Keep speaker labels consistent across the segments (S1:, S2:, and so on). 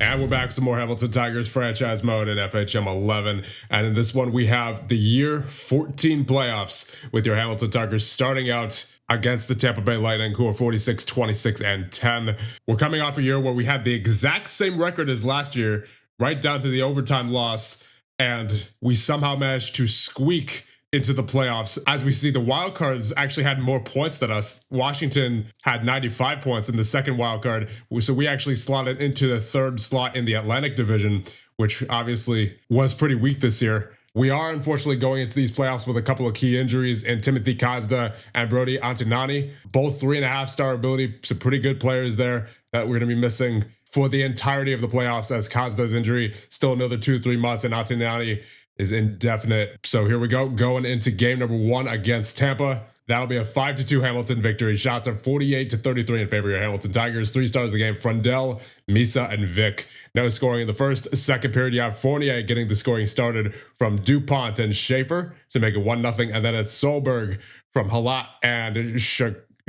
S1: And we're back with some more Hamilton Tigers franchise mode in FHM 11. And in this one, we have the year 14 playoffs with your Hamilton Tigers starting out against the Tampa Bay Lightning, who are 46, 26, and 10. We're coming off a year where we had the exact same record as last year, right down to the overtime loss. And we somehow managed to squeak into the playoffs. As we see, the wild cards actually had more points than us. Washington had 95 points in the second wild card, so we actually slotted into the third slot in the Atlantic Division, which obviously was pretty weak this year. We are unfortunately going into these playoffs with a couple of key injuries in Timothy Kazda and Brody Antonani, both 3.5-star ability, some pretty good players there that we're going to be missing for the entirety of the playoffs, as Kazda's injury still another 2-3 months, and Antonani is indefinite. So here we go, going into game number 1 against Tampa. That'll be a 5-2 Hamilton victory. Shots are 48-33 in favor of your Hamilton Tigers. 3 stars of the game: Frundell, Misa, and Vic. No scoring in the first. Second period, you have Fournier getting the scoring started from DuPont and Schaefer to make it 1-0. And then it's Solberg from Halat and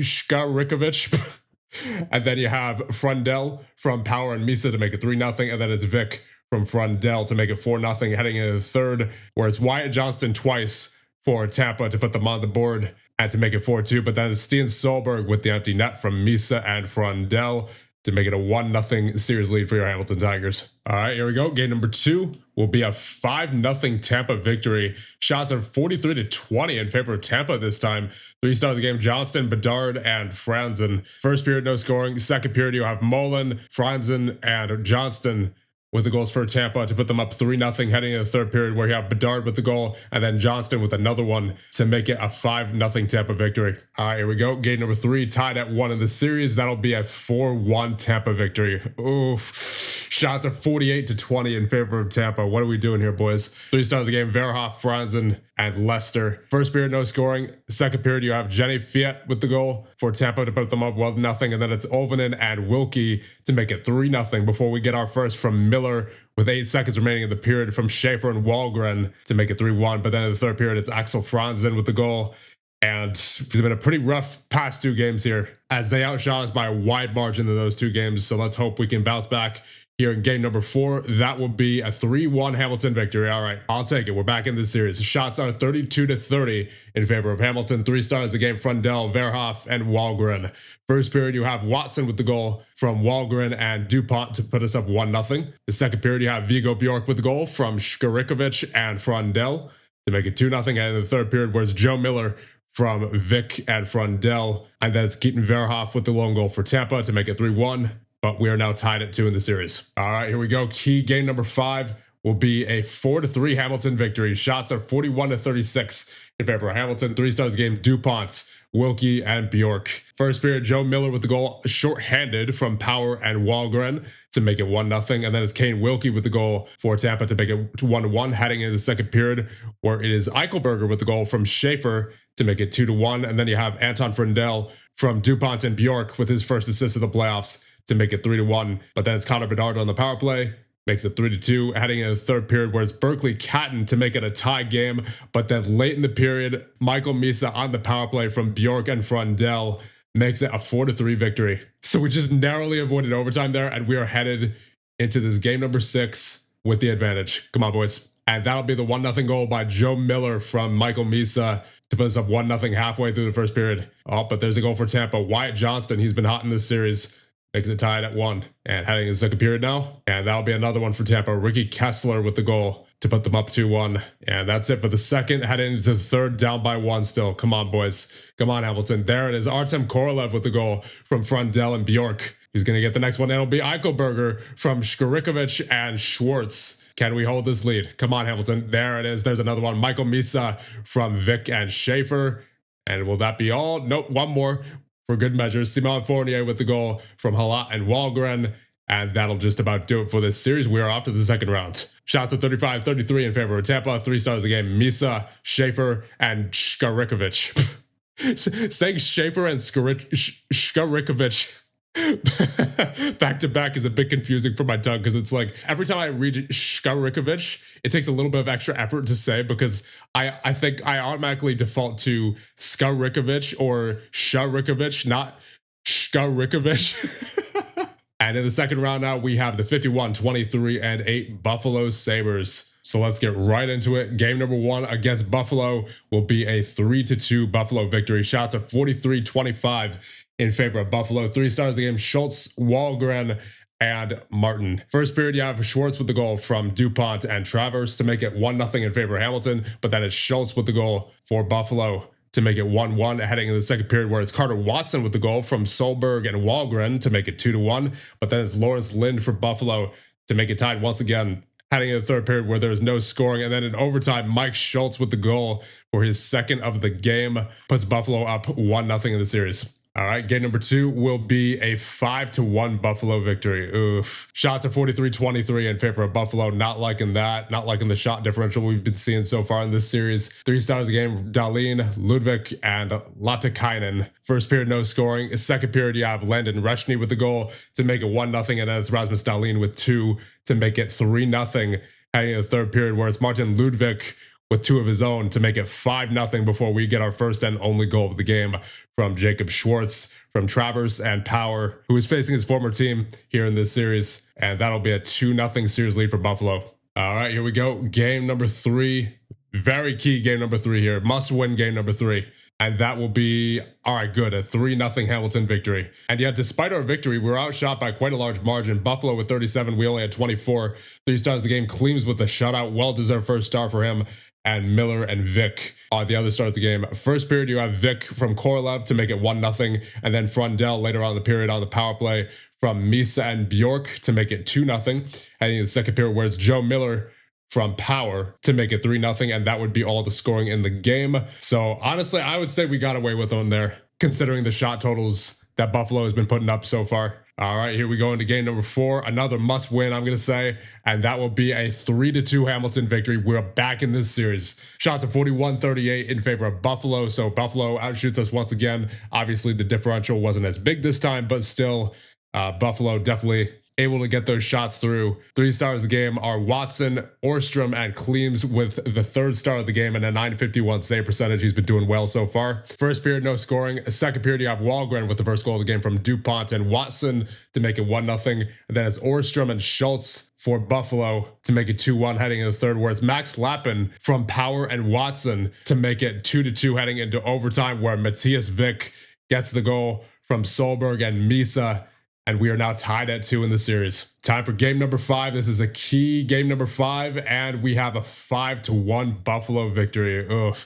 S1: Shkarikovic. And then you have Frundell from Power and Misa to make it 3-0. And then it's Vic from Frundell to make it 4-0, heading into the third, where it's Wyatt Johnston twice for Tampa to put them on the board and to make it 4-2. But then it's Stian Solberg with the empty net from Misa and Frundell to make it a 1-0 series lead for your Hamilton Tigers. All right, here we go. Game number 2 will be a 5-0 Tampa victory. Shots are 43-20 in favor of Tampa this time. 3 stars of the game: Johnston, Bedard, and Franzen. First period, no scoring. Second period, you have Mullen, Franzen, and Johnston with the goals for Tampa to put them up 3-0 heading into the third period, where you have Bedard with the goal and then Johnston with another one to make it a 5-0 Tampa victory. All right, here we go. Game number 3, tied at 1 in the series. That'll be a 4-1 Tampa victory. Oof. Shots are 48-20 in favor of Tampa. What are we doing here, boys? 3 stars of the game: Verhoff, Franzen, and Lester. First period, no scoring. Second period, you have Jenny Fiat with the goal for Tampa to put them up 1-0. And then it's Ovanen and Wilkie to make it 3-0 before we get our first from Miller with 8 seconds remaining in the period from Schaefer and Wahlgren to make it 3-1. But then in the third period, it's Axel Franzen with the goal. And it's been a pretty rough past 2 games here, as they outshot us by a wide margin in those 2 games. So let's hope we can bounce back here in game number 4. That will be a 3-1 Hamilton victory. All right, I'll take it. We're back in this series. Shots are 32-30 in favor of Hamilton. 3 stars the game: Frundell, Verhoff, and Wahlgren. First period, you have Watson with the goal from Wahlgren and DuPont to put us up 1-0. The second period, you have Vigo Bjork with the goal from Shkarikovic and Frundell to make it 2-0. And in the third period, where it's Joe Miller from Vic and Frundell. And then it's Keaton Verhoff with the lone goal for Tampa to make it 3-1. But we are now tied at 2 in the series. All right, here we go. Key game number 5 will be a 4-3 Hamilton victory. Shots are 41-36 in favor of Hamilton. 3 stars game: DuPont, Wilkie, and Bjork. First period, Joe Miller with the goal shorthanded from Power and Wahlgren to make it 1-0. And then it's Kane Wilkie with the goal for Tampa to make it 1-1, heading into the second period, where it is Eichelberger with the goal from Schaefer to make it 2-1. And then you have Anton Frundell from DuPont and Bjork with his first assist of the playoffs to make it 3-1. But then it's Connor Bedard on the power play, makes it 3-2, heading into the third period, where it's Berkeley Catton to make it a tie game. But then late in the period, Michael Misa on the power play from Bjork and Frundell makes it a 4-3 victory. So we just narrowly avoided overtime there, and we are headed into this game number 6 with the advantage. Come on, boys. And that'll be the 1-0 goal by Joe Miller from Michael Misa to put us up 1-0 halfway through the first period. Oh, but there's a goal for Tampa. Wyatt Johnston, he's been hot in this series, makes it tied at 1. And heading in the second period now. And that'll be another one for Tampa. Ricky Kessler with the goal to put them up 2-1. And that's it for the second. Heading into the third, down by 1 still. Come on, boys. Come on, Hamilton. There it is. Artem Korolev with the goal from Frundell and Bjork. He's going to get the next one. It'll be Eichelberger from Shkarikovic and Schwartz. Can we hold this lead? Come on, Hamilton. There it is. There's another one. Michael Misa from Vic and Schaefer. And will that be all? Nope, one more for good measure. Simon Fournier with the goal from Halat and Wahlgren. And that'll just about do it for this series. We are off to the second round. Shots are 35-33 in favor of Tampa. 3 stars of the game: Misa, Schaefer, and Shkarikovic. Saying Schaefer and Shkarikovic back to back is a bit confusing for my tongue, because it's like every time I read Shkarikovic, it takes a little bit of extra effort to say, because I think I automatically default to Skarikovic or Sharikovic, not Shkarikovic. And in the second round now, we have the 51, 23, and 8 Buffalo Sabres. So let's get right into it. Game number 1 against Buffalo will be a 3-2 Buffalo victory. Shots of 43-25 in favor of Buffalo. 3 stars of the game: Schultz, Wahlgren, and Martin. First period, you have Schwartz with the goal from DuPont and Travers to make it 1-0 in favor of Hamilton, but then it's Schultz with the goal for Buffalo to make it 1-1, heading into the second period, where it's Carter Watson with the goal from Solberg and Wahlgren to make it 2-1, but then it's Lawrence Lind for Buffalo to make it tied once again, heading into the third period where there's no scoring, and then in overtime, Mike Schultz with the goal for his second of the game puts Buffalo up 1-0 in the series. All right, game number 2 will be a 5-1 Buffalo victory. Oof. Shots of 43-23 in favor of Buffalo. Not liking that. Not liking the shot differential we've been seeing so far in this series. 3 stars of the game: Dahlin, Ludwig, and Latikainen. First period, no scoring. Second period, you have Landon Reshny with the goal to make it 1-0, and then it's Rasmus Dahlin with 2 to make it 3-0. Heading into the third period, where it's Martin Ludwig with 2 of his own to make it 5-0 before we get our first and only goal of the game from Jacob Schwartz from Travers and Power, who is facing his former team here in this series. And that'll be a 2-0 series lead for Buffalo. All right, here we go. Game number 3. Very key game number 3 here. Must win game number 3. And that will be, all right, good, a 3-0 Hamilton victory. And yet, despite our victory, we were outshot by quite a large margin. Buffalo with 37, we only had 24. 3 stars of the game: Cleams with the shutout, well-deserved first star for him, and Miller and Vic are the other stars of the game. First period, you have Vic from Korolev to make it 1-0, and then Frundell later on in the period on the power play from Misa and Bjork to make it 2-0. And in the second period, where it's Joe Miller from Power to make it 3-0, and that would be all the scoring in the game. So honestly, I would say we got away with one there, considering the shot totals that Buffalo has been putting up so far. All right, here we go into game number 4. Another must win, I'm going to say, and that will be a 3-2 Hamilton victory. We're back in this series. Shots of 41-38 in favor of Buffalo, so Buffalo outshoots us once again. Obviously, the differential wasn't as big this time, but still, Buffalo definitely able to get those shots through. 3 stars of the game are Watson, Orstrom, and Cleams with the 3rd star of the game and a 951 save percentage. He's been doing well so far. First period, no scoring. Second period, you have Wahlgren with the first goal of the game from DuPont and Watson to make it 1-0. And then it's Orstrom and Schultz for Buffalo to make it 2-1 heading into the third, where it's Max Lappin from Power and Watson to make it 2-2 heading into overtime, where Matthias Vick gets the goal from Solberg and Misa. And we are now tied at 2 in the series. Time for game number 5. This is a key game number 5, and we have a 5-1 Buffalo victory. Ugh.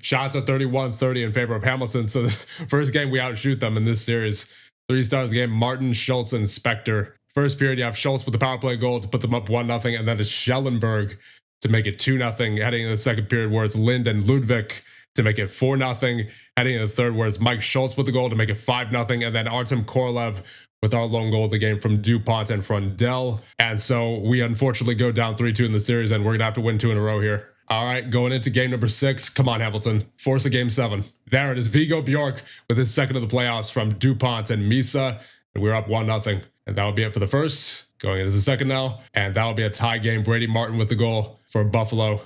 S1: Shots at 31-30 in favor of Hamilton. So the first game, we outshoot them in this series. 3 stars of the game: Martin, Schultz, and Spector. First period, you have Schultz with the power play goal to put them up 1-0, and then it's Schellenberg to make it 2-0, heading into the second period, where it's Lind and Ludwig to make it 4-0, heading into the third, where it's Mike Schultz with the goal to make it 5-0, and then Artem Korolev with our lone goal of the game from DuPont and Frundell. And so we unfortunately go down 3-2 in the series, and we're going to have to win 2 in a row here. All right, going into game number 6. Come on, Hamilton. Force a game 7. There it is. Viggo Bjork with his second of the playoffs from DuPont and Misa. And we're up 1-0. And that'll be it for the first. Going into the second now. And that'll be a tie game. Brady Martin with the goal for Buffalo.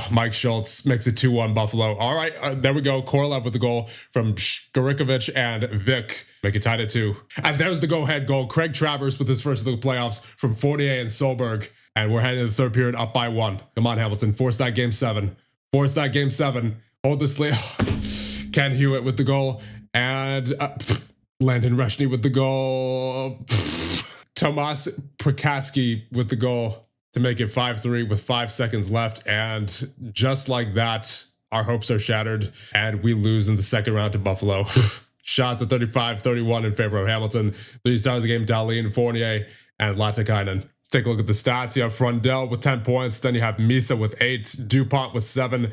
S1: Mike Schultz makes it 2-1 Buffalo. All right, there we go. Korolev with the goal from Shkarikovich and Vic. Make it tied at 2. And there's the go-ahead goal. Craig Travers with his first of the playoffs from Fournier and Solberg. And we're heading to the third period up by 1. Come on, Hamilton. Force that game 7. Force that game 7. Hold this lead. Ken Hewitt with the goal. And Landon Reshny with the goal. Tomas Prakaski with the goal to make it 5-3 with 5 seconds left. And just like that, our hopes are shattered. And we lose in the second round to Buffalo. Shots at 35-31 in favor of Hamilton. 3 stars of the game: Dahlin, Fournier, and Latikainen. Let's take a look at the stats. You have Frundell with 10 points. Then you have Misa with 8. DuPont with 7.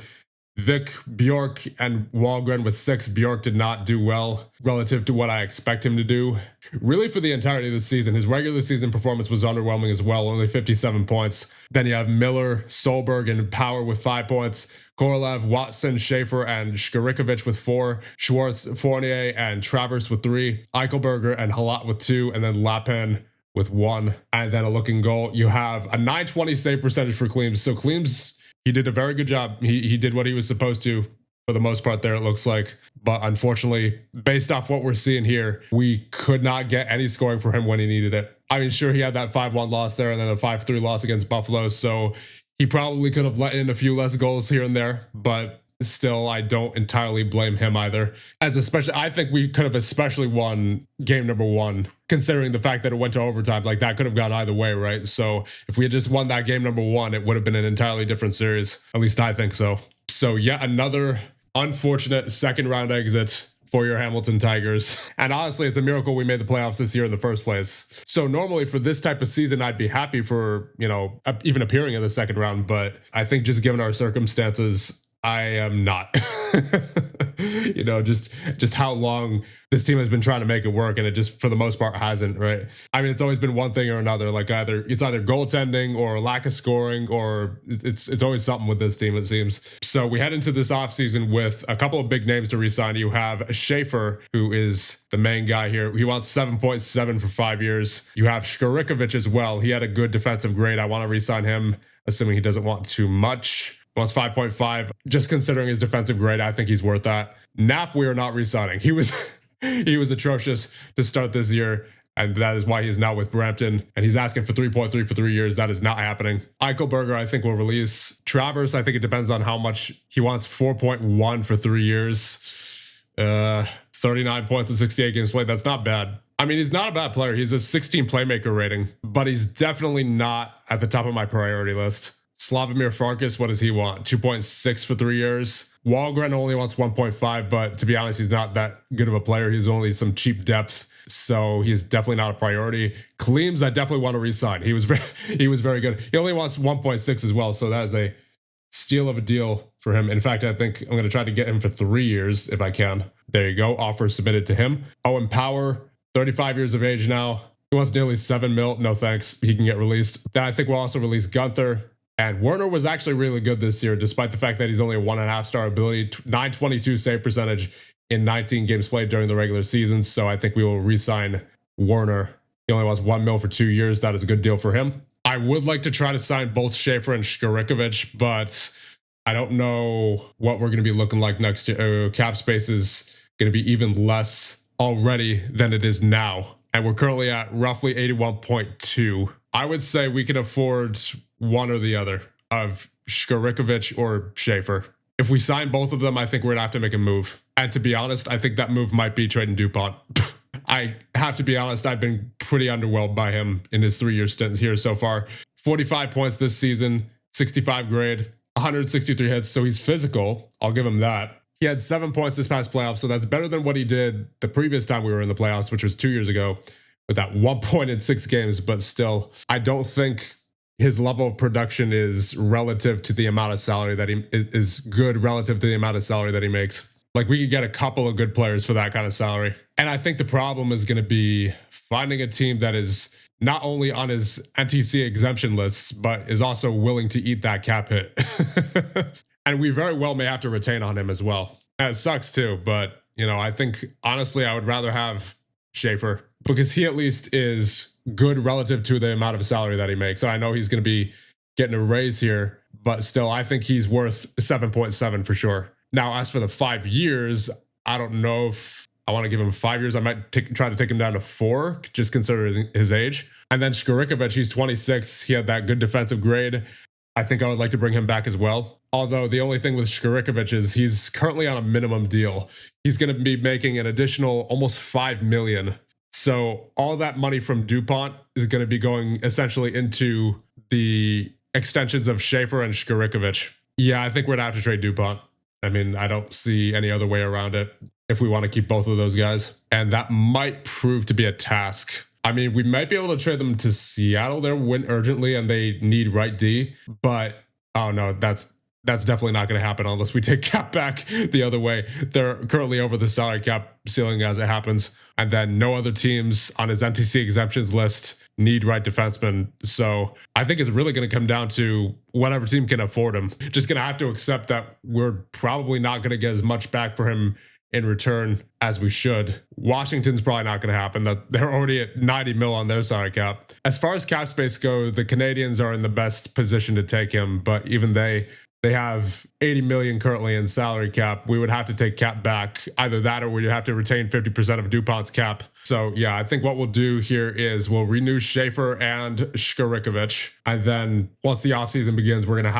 S1: Vic, Bjork, and Wahlgren with 6. Bjork did not do well relative to what I expect him to do. Really, for the entirety of the season, his regular season performance was underwhelming as well, only 57 points. Then you have Miller, Solberg, and Power with 5 points. Korolev, Watson, Schaefer, and Shkarikovich with 4. Schwartz, Fournier, and Travers with 3. Eichelberger and Halat with 2. And then Lappin with 1. And then a looking goal. You have a 920 save percentage for Cleams. So Cleams, he did a very good job. He did what he was supposed to for the most part there, it looks like. But unfortunately, based off what we're seeing here, we could not get any scoring for him when he needed it. I mean, sure, he had that 5-1 loss there and then a 5-3 loss against Buffalo. So he probably could have let in a few less goals here and there, but still, I don't entirely blame him either. As especially, I think we could have especially won game number 1, considering the fact that it went to overtime. Like that could have gone either way, right? So if we had just won that game number 1, it would have been an entirely different series. At least I think so. So yet another unfortunate second round exit for your Hamilton Tigers. And honestly, it's a miracle we made the playoffs this year in the first place. So normally for this type of season, I'd be happy for, even appearing in the second round. But I think just given our circumstances, I am not. Just how long this team has been trying to make it work, and it just for the most part hasn't, right? I mean, it's always been one thing or another. Like it's either goaltending or lack of scoring, or it's always something with this team, it seems. So we head into this offseason with a couple of big names to re-sign. You have Schaefer, who is the main guy here. He wants 7.7 for 5 years. You have Shkarikovic as well. He had a good defensive grade. I want to re-sign him, assuming he doesn't want too much. Wants 5.5. Just considering his defensive grade, I think he's worth that. Knapp, we are not re-signing. He was atrocious to start this year, and that is why he's now with Brampton. And he's asking for 3.3 for 3 years. That is not happening. Eichelberger, I think, will release. Travers, I think it depends on how much he wants. 4.1 for 3 years. 39 points in 68 games played. That's not bad. I mean, he's not a bad player. He's a 16 playmaker rating, but he's definitely not at the top of my priority list. Slavomir Farkas, what does he want? 2.6 for 3 years. Wahlgren only wants 1.5, but to be honest, he's not that good of a player. He's only some cheap depth, so he's definitely not a priority. Kleems, I definitely want to re-sign. He was very good. He only wants 1.6 as well, so that is a steal of a deal for him. In fact, I think I'm going to try to get him for 3 years if I can. There you go. Offer submitted to him. Owen Power, 35 years of age now. He wants nearly 7 mil. No thanks. He can get released. Then I think we'll also release Gunther. And Werner was actually really good this year, despite the fact that he's only a 1.5 star ability, 922 save percentage in 19 games played during the regular season. So I think we will re-sign Werner. He only wants 1 mil for 2 years. That is a good deal for him. I would like to try to sign both Schaefer and Shkarikovic, but I don't know what we're going to be looking like next year. Cap space is going to be even less already than it is now. And we're currently at roughly 81.2. I would say we can afford one or the other of Shkarikovic or Schaefer. If we sign both of them, I think we're going to have to make a move. And to be honest, I think that move might be trading DuPont. I have to be honest, I've been pretty underwhelmed by him in his 3-year stint here so far. 45 points this season, 65 grade, 163 hits, so he's physical. I'll give him that. He had 7 points this past playoff, so that's better than what he did the previous time we were in the playoffs, which was 2 years ago, with that 1 point in 6 games. But still, I don't think his level of production is relative to the amount of salary that he is good relative to the amount of salary that he makes. Like, we could get a couple of good players for that kind of salary. And I think the problem is going to be finding a team that is not only on his NTC exemption lists, but is also willing to eat that cap hit. And we very well may have to retain on him as well. And it sucks too, but I think honestly I would rather have Schaefer, because he at least is good relative to the amount of salary that he makes. And I know he's going to be getting a raise here, but still, I think he's worth 7.7 for sure. Now, as for the 5 years, I don't know if I want to give him 5 years. I might try to take him down to 4, just considering his age. And then Shkarikovic, he's 26. He had that good defensive grade. I think I would like to bring him back as well. Although the only thing with Shkarikovic is he's currently on a minimum deal. He's going to be making an additional almost $5 million. So all that money from DuPont is going to be going essentially into the extensions of Schaefer and Shkarikovic. Yeah, I think we're going to have to trade DuPont. I mean, I don't see any other way around it if we want to keep both of those guys. And that might prove to be a task. I mean, we might be able to trade them to Seattle. They're win urgently and they need right D. But, oh no, that's definitely not going to happen unless we take cap back the other way. They're currently over the salary cap ceiling as it happens. And then no other teams on his NTC exemptions list need right defensemen. So I think it's really going to come down to whatever team can afford him. Just going to have to accept that we're probably not going to get as much back for him in return as we should. Washington's probably not going to happen. They're already at 90 mil on their salary cap. As far as cap space go, the Canadians are in the best position to take him, but even they have 80 million currently in salary cap. We would have to take cap back. Either that or we'd have to retain 50% of DuPont's cap. So yeah, I think what we'll do here is we'll renew Schaefer and Shkarikovic. And then once the offseason begins, we're going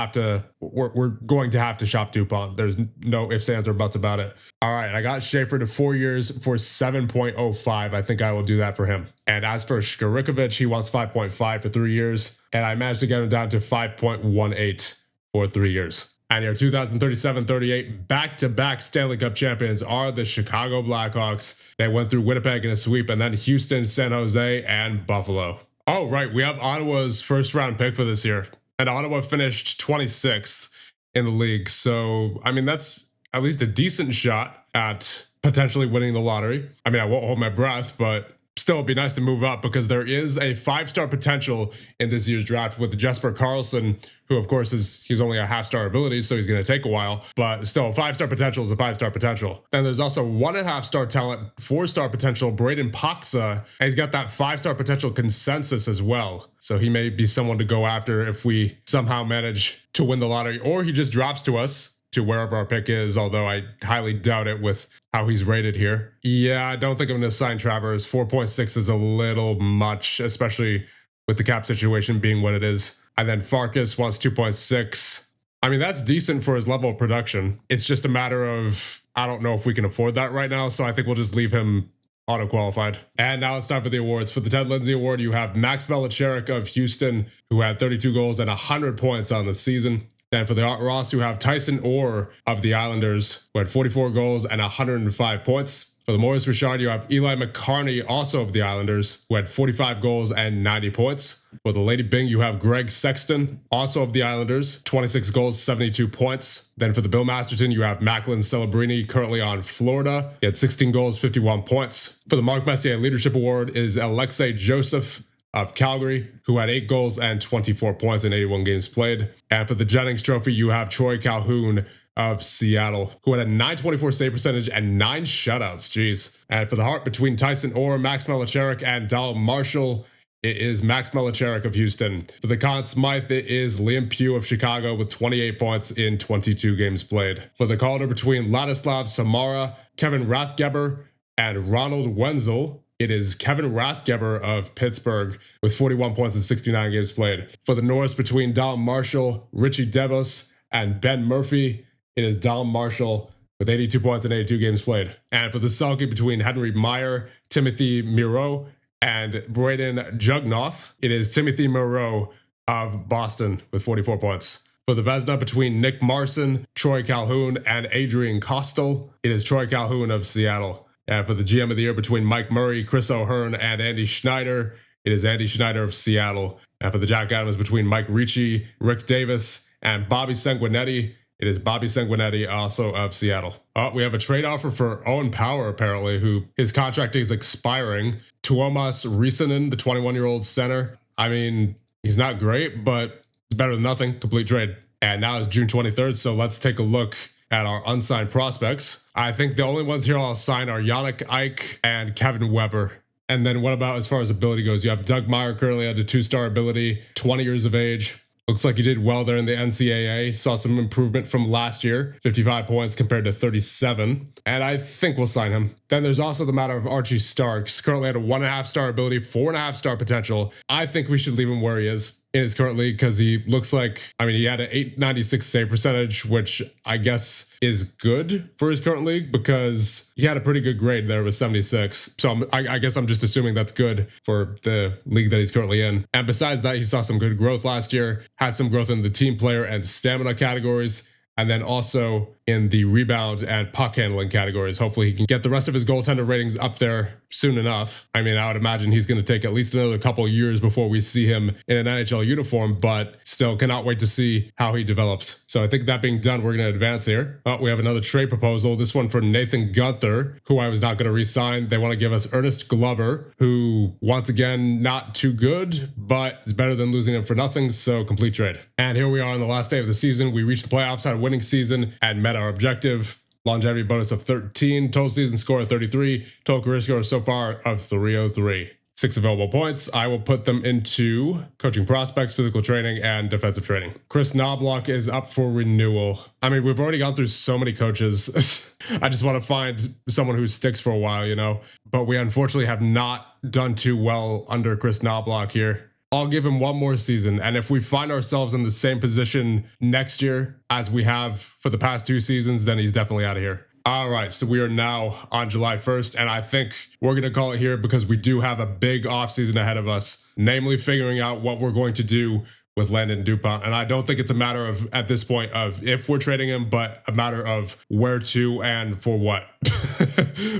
S1: to have to shop Dupont. There's no ifs, ands, or buts about it. All right, I got Schaefer to 4 years for 7.05. I think I will do that for him. And as for Shkarikovic, he wants 5.5 for 3 years. And I managed to get him down to 5.18 for 3 years. And your 2037-38 back-to-back Stanley Cup champions are the Chicago Blackhawks. They went through Winnipeg in a sweep, and then Houston, San Jose, and Buffalo. Oh, right, we have Ottawa's first-round pick for this year. And Ottawa finished 26th in the league. So, I mean, that's at least a decent shot at potentially winning the lottery. I mean, I won't hold my breath, but still, it'd be nice to move up because there is a 5-star potential in this year's draft with Jesper Karlsson, who of course he's only a half-star ability, so he's going to take a while, but still, a 5-star potential is a 5-star potential. And there's also 1.5-star talent, 4-star potential, Braden Paksa, and he's got that 5-star potential consensus as well. So he may be someone to go after if we somehow manage to win the lottery, or he just drops to us, to wherever our pick is, although I highly doubt it with how he's rated here. Yeah, I don't think I'm going to sign Travers. 4.6 is a little much, especially with the cap situation being what it is. And then Farkas wants 2.6. I mean, that's decent for his level of production. It's just a matter of, I don't know if we can afford that right now, so I think we'll just leave him auto-qualified. And now it's time for the awards. For the Ted Lindsay Award, you have Max Melicheric of Houston, who had 32 goals and 100 points on the season. Then for the Art Ross, you have Tyson Orr of the Islanders, who had 44 goals and 105 points. For the Maurice Richard, you have Eli McCarney, also of the Islanders, who had 45 goals and 90 points. For the Lady Byng, you have Greg Sexton, also of the Islanders, 26 goals, 72 points. Then for the Bill Masterton, you have Macklin Celebrini, currently on Florida. He had 16 goals, 51 points. For the Mark Messier Leadership Award is Alexei Joseph of Calgary, who had 8 goals and 24 points in 81 games played. And for the Jennings Trophy, you have Troy Calhoun of Seattle, who had a .924 save percentage and 9 shutouts. Jeez. And for the Hart between Tyson Orr, Max Melicheric, and Dal Marshall, it is Max Melicheric of Houston. For the Conn Smythe, it is Liam Pugh of Chicago with 28 points in 22 games played. For the Calder between Ladislav Samara, Kevin Rathgeber, and Ronald Wenzel, it is Kevin Rathgeber of Pittsburgh with 41 points in 69 games played. For the Norris between Dal Marshall, Richie Devos, and Ben Murphy, it is Dal Marshall with 82 points in 82 games played. And for the Selkie between Henry Meyer, Timothy Miro, and Braden Jugnoth, it is Timothy Moreau of Boston with 44 points. For the Vezina between Nick Marson, Troy Calhoun, and Adrian Kostel, it is Troy Calhoun of Seattle. And for the GM of the Year between Mike Murray, Chris O'Hearn, and Andy Schneider, it is Andy Schneider of Seattle. And for the Jack Adams between Mike Ricci, Rick Davis, and Bobby Sanguinetti, it is Bobby Sanguinetti, also of Seattle. Oh, we have a trade offer for Owen Power, apparently, who his contract is expiring. Tuomas Risanen, the 21-year-old center. I mean, he's not great, but it's better than nothing. Complete trade. And now it's June 23rd, so let's take a look at our unsigned prospects. I think the only ones here I'll sign are Yannick Ike and Kevin Weber. And then what about as far as ability goes? You have Doug Meyer, currently at a 2-star ability, 20 years of age. Looks like he did well there in the NCAA. Saw some improvement from last year, 55 points compared to 37. And I think we'll sign him. Then there's also the matter of Archie Starks, currently at a 1.5-star ability, 4.5-star potential. I think we should leave him where he is in his current league because he looks like, I mean, he had an 896 save percentage, which I guess is good for his current league because he had a pretty good grade there with 76. So I guess I'm just assuming that's good for the league that he's currently in. And besides that, he saw some good growth last year, had some growth in the team player and stamina categories, and then also in the rebound and puck handling categories. Hopefully he can get the rest of his goaltender ratings up there soon enough. I mean, I would imagine he's going to take at least another couple years before we see him in an NHL uniform, but still cannot wait to see how he develops. So I think that being done, we're going to advance here. Oh, we have another trade proposal. This one for Nathan Gunther, who I was not going to re-sign. They want to give us Ernest Glover, who once again, not too good, but it's better than losing him for nothing. So complete trade. And here we are on the last day of the season. We reached the playoffs, had a winning season, and met our objective. Longevity bonus of 13, total season score of 33, total career score so far of 303. 6 available points. I will put them into coaching prospects, physical training, and defensive training. Chris Knobloch is up for renewal. I mean, we've already gone through so many coaches. I just want to find someone who sticks for a while, you know? But we unfortunately have not done too well under Chris Knobloch here. I'll give him one more season. And if we find ourselves in the same position next year as we have for the past 2 seasons, then he's definitely out of here. All right, so we are now on July 1st, and I think we're going to call it here because we do have a big offseason ahead of us, namely figuring out what we're going to do with Landon Dupont. And I don't think it's a matter of, at this point, of if we're trading him, but a matter of where to and for what.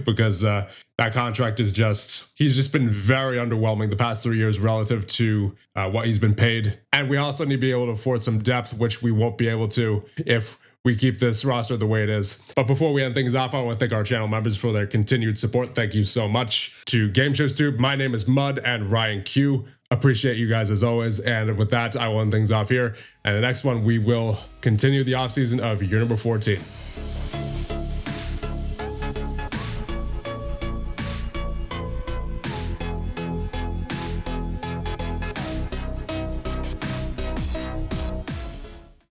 S1: Because that contract is he's just been very underwhelming the past 3 years relative to what he's been paid. And we also need to be able to afford some depth, which we won't be able to if we keep this roster the way it is. But before we end things off, I want to thank our channel members for their continued support. Thank you so much. To Game Shows Tube, my name is Mud and Ryan Q. Appreciate you guys as always. And with that, I will end things off here. And the next one, we will continue the offseason of year number 14.